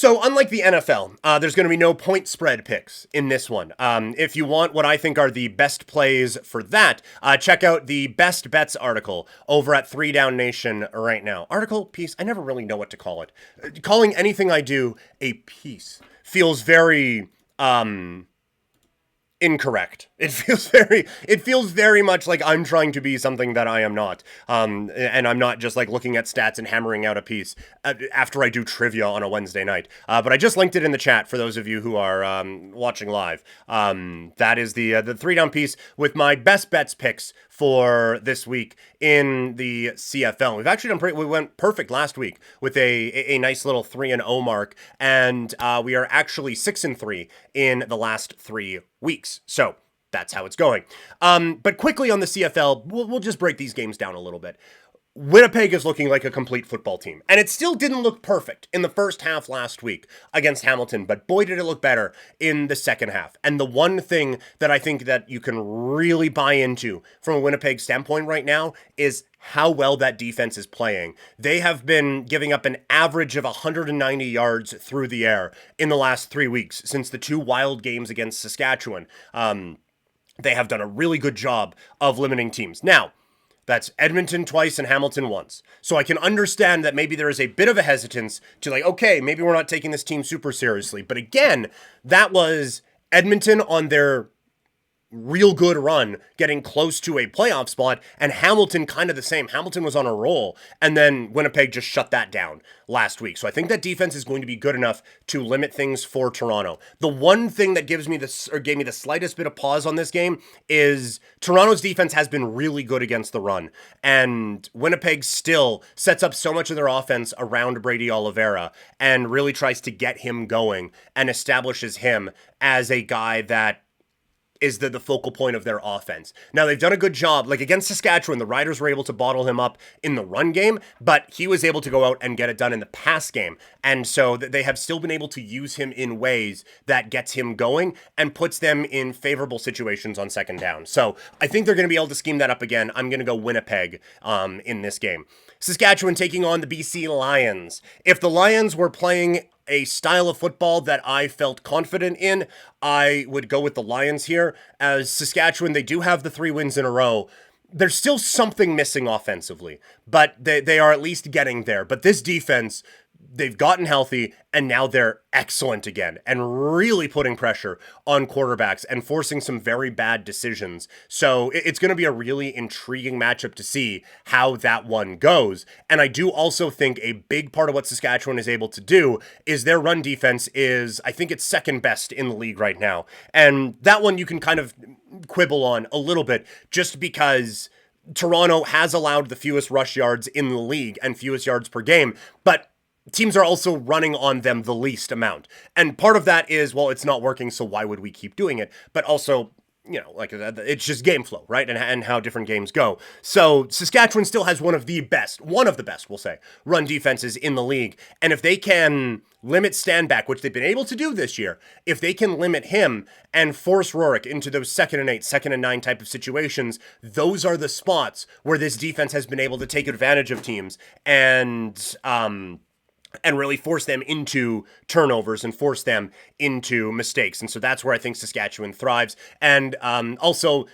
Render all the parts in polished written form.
So, unlike the NFL, there's going to be no point spread picks in this one. If you want what I think are the best plays for that, check out the best bets article over at 3Down Nation right now. Article, piece, I never really know what to call it. Calling anything I do a piece feels very incorrect. It feels very much like I'm trying to be something that I am not. And I'm not just like looking at stats and hammering out a piece after I do trivia on a Wednesday night. But I just linked it in the chat for those of you who are watching live. That is the 3 down piece with my best bets picks for this week in the CFL. We've actually we went perfect last week with a nice little 3-0 mark, and we are actually 6-3 in the last 3 weeks. So that's how it's going. But quickly on the CFL, we'll just break these games down a little bit. Winnipeg is looking like a complete football team, and it still didn't look perfect in the first half last week against Hamilton, but boy did it look better in the second half. And the one thing that I think that you can really buy into from a Winnipeg standpoint right now is how well that defense is playing. They have been giving up an average of 190 yards through the air in the last 3 weeks since the 2 wild games against Saskatchewan. They have done a really good job of limiting teams. Now, that's Edmonton twice and Hamilton once. So I can understand that maybe there is a bit of a hesitance to like, okay, maybe we're not taking this team super seriously. But again, that was Edmonton on their real good run, getting close to a playoff spot, and Hamilton kind of the same. Hamilton was on a roll, and then Winnipeg just shut that down last week. So I think that defense is going to be good enough to limit things for Toronto. The one thing that gave me the slightest bit of pause on this game is Toronto's defense has been really good against the run, and Winnipeg still sets up so much of their offense around Brady Oliveira and really tries to get him going and establishes him as a guy that is the focal point of their offense. Now, they've done a good job. Like against Saskatchewan, the Riders were able to bottle him up in the run game, but he was able to go out and get it done in the pass game. And so they have still been able to use him in ways that gets him going and puts them in favorable situations on second down. So I think they're going to be able to scheme that up again. I'm going to go Winnipeg in this game. Saskatchewan taking on the BC Lions. If the Lions were playing a style of football that I felt confident in, I would go with the Lions here. As Saskatchewan, they do have the 3 wins in a row. There's still something missing offensively, but they are at least getting there. But this defense, they've gotten healthy, and now they're excellent again and really putting pressure on quarterbacks and forcing some very bad decisions. So it's going to be a really intriguing matchup to see how that one goes. And I do also think a big part of what Saskatchewan is able to do is their run defense is, I think it's second best in the league right now. And that one you can kind of quibble on a little bit just because Toronto has allowed the fewest rush yards in the league and fewest yards per game, but teams are also running on them the least amount. And part of that is, well, it's not working, so why would we keep doing it? But also, you know, like it's just game flow, right? And how different games go. So Saskatchewan still has one of the best, we'll say, run defenses in the league. And if they can limit Stanback, which they've been able to do this year, if they can limit him and force Rourke into those 2nd and 8, 2nd and 9 type of situations, those are the spots where this defense has been able to take advantage of teams and really force them into turnovers and force them into mistakes. And so that's where I think Saskatchewan thrives. And also,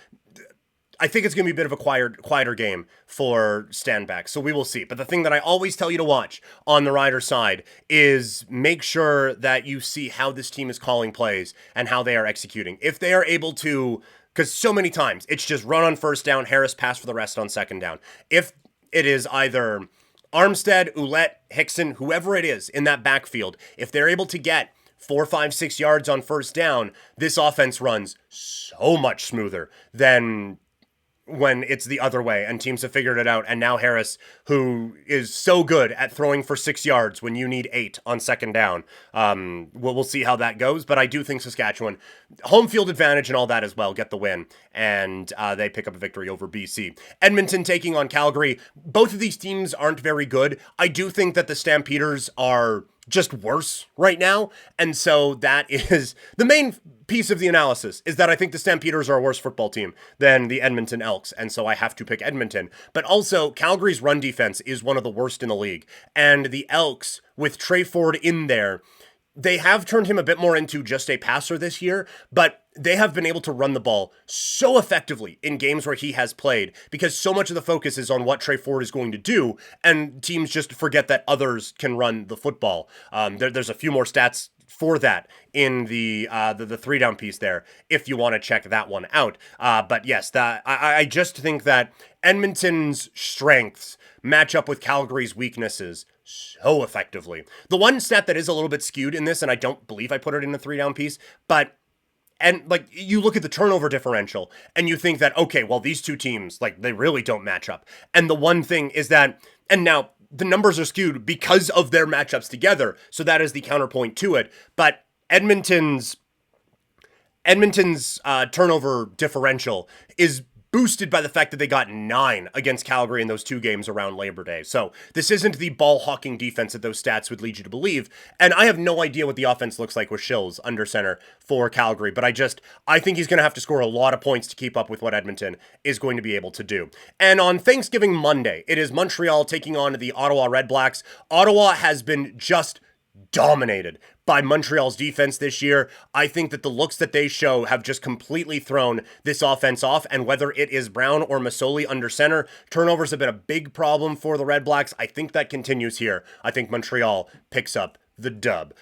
I think it's going to be a bit of a quieter game for Stanback. So we will see. But the thing that I always tell you to watch on the Rider side is make sure that you see how this team is calling plays and how they are executing. If they are able to, because so many times it's just run on first down, Harris pass for the rest on second down. If it is either Armstead, Ouellette, Hickson, whoever it is in that backfield, if they're able to get 4, 5, 6 yards on first down, this offense runs so much smoother than when it's the other way and teams have figured it out. And now Harris, who is so good at throwing for 6 yards when you need 8 on second down, we'll see how that goes. But I do think Saskatchewan, home field advantage and all that as well, get the win. And they pick up a victory over BC. Edmonton taking on Calgary. Both of these teams aren't very good. I do think that the Stampeders are just worse right now. And so that is the main piece of the analysis, is that I think the Stampeders are a worse football team than the Edmonton Elks. And so I have to pick Edmonton. But also Calgary's run defense is one of the worst in the league. And the Elks, with Trey Ford in there, they have turned him a bit more into just a passer this year, but they have been able to run the ball so effectively in games where he has played because so much of the focus is on what Trey Ford is going to do, and teams just forget that others can run the football. There's a few more stats for that in the three down piece there if you want to check that one out. But yes, I just think that Edmonton's strengths match up with Calgary's weaknesses so effectively. The one stat that is a little bit skewed in this, and I don't believe I put it in a three down piece, but like you look at the turnover differential and you think that, okay, well, these two teams, like, they really don't match up. And the one thing is that, and now the numbers are skewed because of their matchups together. So that is the counterpoint to it. But Edmonton's turnover differential is boosted by the fact that they got 9 against Calgary in those 2 games around Labor Day. So this isn't the ball hawking defense that those stats would lead you to believe. And I have no idea what the offense looks like with Shills under center for Calgary, but I think he's going to have to score a lot of points to keep up with what Edmonton is going to be able to do. And on Thanksgiving Monday, it is Montreal taking on the Ottawa Red Blacks. Ottawa has been just dominated by Montreal's defense this year. I think that the looks that they show have just completely thrown this offense off, and whether it is Brown or Masoli under center, turnovers have been a big problem for the Red Blacks. I think that continues here. I think Montreal picks up the dub.